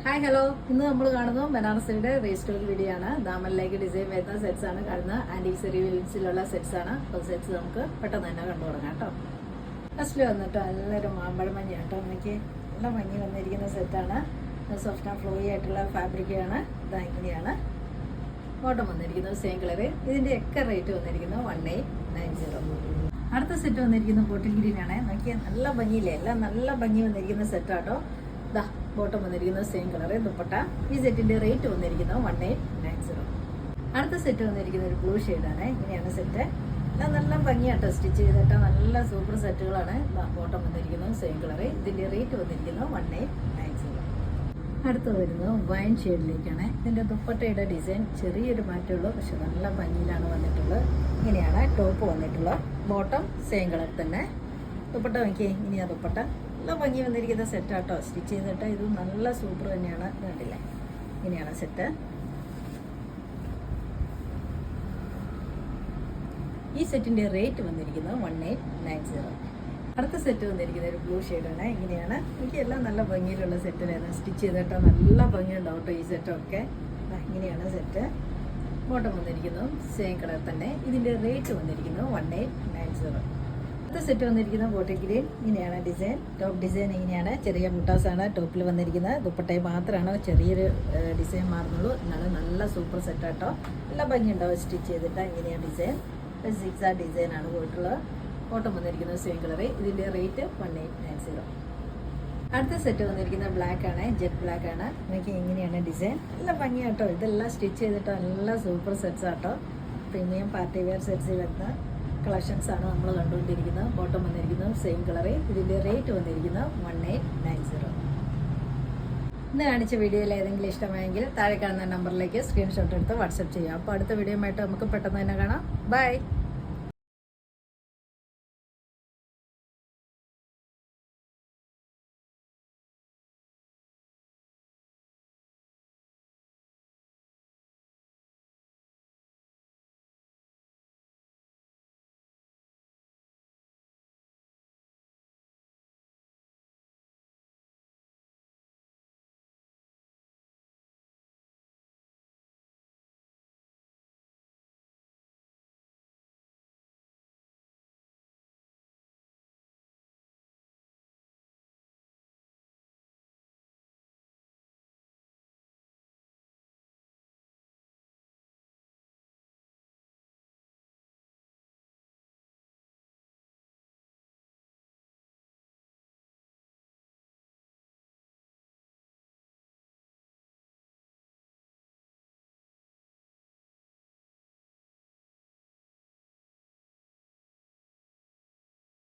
Hi hello, ഇന്ന് നമ്മൾ കാണുന്നത് ബനാറസിന്റെ റീസ്റ്റോർ വീഡിയോ ആണ്. ദാമനിലേക്ക് ഡിസൈൻ വരുന്ന സെറ്റ്സ് ആണ് കാണുന്നത്. ആന്റിക് സെറിയിൽസിലുള്ള സെറ്റ്സ് ആണ്. അപ്പോൾ സെറ്റ്സ് നമുക്ക് പെട്ടെന്ന് തന്നെ കണ്ടു തുടങ്ങാം കേട്ടോ. ഫസ്റ്റിൽ വന്നിട്ട് നല്ലൊരു മാമ്പഴ മഞ്ഞ കേട്ടോ. എനിക്ക് നല്ല മഞ്ഞ് വന്നിരിക്കുന്ന സെറ്റാണ്. സോഫ്റ്റ് ആൻഡ് ഫ്ലോയി ആയിട്ടുള്ള ഫാബ്രിക്കാണ്. ഇതാ ഇങ്ങനെയാണ് ബോട്ടം വന്നിരിക്കുന്നത്. Same colour. ഇതിന്റെ ഒക്കെ റേറ്റ് വന്നിരിക്കുന്നത് 1890. അടുത്ത സെറ്റ് വന്നിരിക്കുന്നത് ബോട്ടിൽ ഗ്രീൻ ആണ്. നോക്കിയാൽ നല്ല ഭംഗിയില്ലേ, എല്ലാം നല്ല ഭംഗി വന്നിരിക്കുന്ന സെറ്റാട്ടോ. ഇതാ ബോട്ടം വന്നിരിക്കുന്നത് സെയിം കളറ് ദുപ്പട്ട. ഈ സെറ്റിന്റെ റേറ്റ് വന്നിരിക്കുന്നത് 1890. അടുത്ത സെറ്റ് വന്നിരിക്കുന്ന ഒരു ബ്ലൂ ഷെയ്ഡാണ്. ഇങ്ങനെയാണ് സെറ്റ്. എല്ലാം നല്ല ഭംഗിയാട്ടോ, സ്റ്റിച്ച് ചെയ്തിട്ട് നല്ല സൂപ്പർ സെറ്റുകളാണ്. ബോട്ടം വന്നിരിക്കുന്നത് സെയിം കളറ്. ഇതിന്റെ റേറ്റ് വന്നിരിക്കുന്നത് 1890. അടുത്ത് വരുന്നത് വൈൻ ഷെയ്ഡിലേക്കാണ്. ഇതിന്റെ ദുപ്പട്ടയുടെ ഡിസൈൻ ചെറിയൊരു മാറ്റമുള്ളൂ, പക്ഷെ നല്ല ഭംഗിയിലാണ് വന്നിട്ടുള്ളത്. ഇങ്ങനെയാണ് ടോപ്പ് വന്നിട്ടുള്ളത്. ബോട്ടം സെയിം കളർ തന്നെ. ദുപ്പട്ട നോക്കിയേ, ഇനിയാ ദുപ്പട്ട നല്ല ഭംഗി വന്നിരിക്കുന്ന സെറ്റാട്ടോ. സ്റ്റിച്ച് ചെയ്തിട്ട് ഇത് നല്ല സൂപ്പർ തന്നെയാണ്. കണ്ടില്ലേ, ഇങ്ങനെയാണ് സെറ്റ്. ഈ സെറ്റിന്റെ റേറ്റ് വന്നിരിക്കുന്നത് 1890. അടുത്ത സെറ്റ് വന്നിരിക്കുന്നത് ഒരു ബ്ലൂ ഷെയ്ഡാണ്. ഇങ്ങനെയാണ്. എനിക്ക് എല്ലാം നല്ല ഭംഗിയിലുള്ള സെറ്റിലായിരുന്നു. സ്റ്റിച്ച് ചെയ്തിട്ട് നല്ല ഭംഗിയുണ്ടാവും കേട്ടോ ഈ സെറ്റൊക്കെ. ഇങ്ങനെയാണ് സെറ്റ്. ബോട്ടം വന്നിരിക്കുന്നത് സെയിം കളർ തന്നെ. ഇതിന്റെ റേറ്റ് വന്നിരിക്കുന്നത് 1890. അടുത്ത സെറ്റ് വന്നിരിക്കുന്നത് ബോട്ടിൽ ഗ്രീൻ. ഇങ്ങനെയാണ് ഡിസൈൻ. ടോപ്പ് ഡിസൈൻ ഇങ്ങനെയാണ്. ചെറിയ മുട്ടാസാണ് ടോപ്പിൽ വന്നിരിക്കുന്നത്. ദുപ്പട്ടയിൽ മാത്രമാണ് ചെറിയൊരു ഡിസൈൻ മാറുന്നുള്ളൂ. എന്നാലും നല്ല സൂപ്പർ സെറ്റാട്ടോ. നല്ല ഭംഗിയുണ്ടാവും സ്റ്റിച്ച് ചെയ്തിട്ട്. ഇങ്ങനെയാണ് ഡിസൈൻ. സിക്സ് ഡിസൈനാണ് പോയിട്ടുള്ളത്. ബോട്ടം വന്നിരിക്കുന്നത് സെയിം കളറ്. ഇതിന്റെ റേറ്റ് 1890. അടുത്ത സെറ്റ് വന്നിരിക്കുന്നത് ബ്ലാക്ക് ആണ്. ജെറ്റ് ബ്ലാക്ക് ആണ്. എനിക്ക് ഇങ്ങനെയാണ് ഡിസൈൻ. നല്ല ഭംഗിയാട്ടോ. ഇതെല്ലാം സ്റ്റിച്ച് ചെയ്തിട്ടോ നല്ല സൂപ്പർ സെറ്റ്സ് ആട്ടോ. പ്രീമിയം പാർട്ടി വെയർ സെറ്റ്സ് വരുന്ന കളക്ഷൻസ് ആണ് നമ്മൾ കണ്ടുകൊണ്ടിരിക്കുന്നത്. ബോട്ടം വന്നിരിക്കുന്നത് സെയിം കളറ്. ഇതിന്റെ റേറ്റ് വന്നിരിക്കുന്നത് 1890. ഇന്ന് കാണിച്ച വീഡിയോയിൽ ഏതെങ്കിലും ഇഷ്ടമായെങ്കിൽ താഴെ കാണുന്ന നമ്പറിലേക്ക് സ്ക്രീൻഷോട്ട് എടുത്ത് വാട്സപ്പ് ചെയ്യാം. അപ്പോൾ അടുത്ത വീഡിയോ ആയിട്ട് നമുക്ക് പെട്ടെന്ന് തന്നെ കാണാം. ബൈ.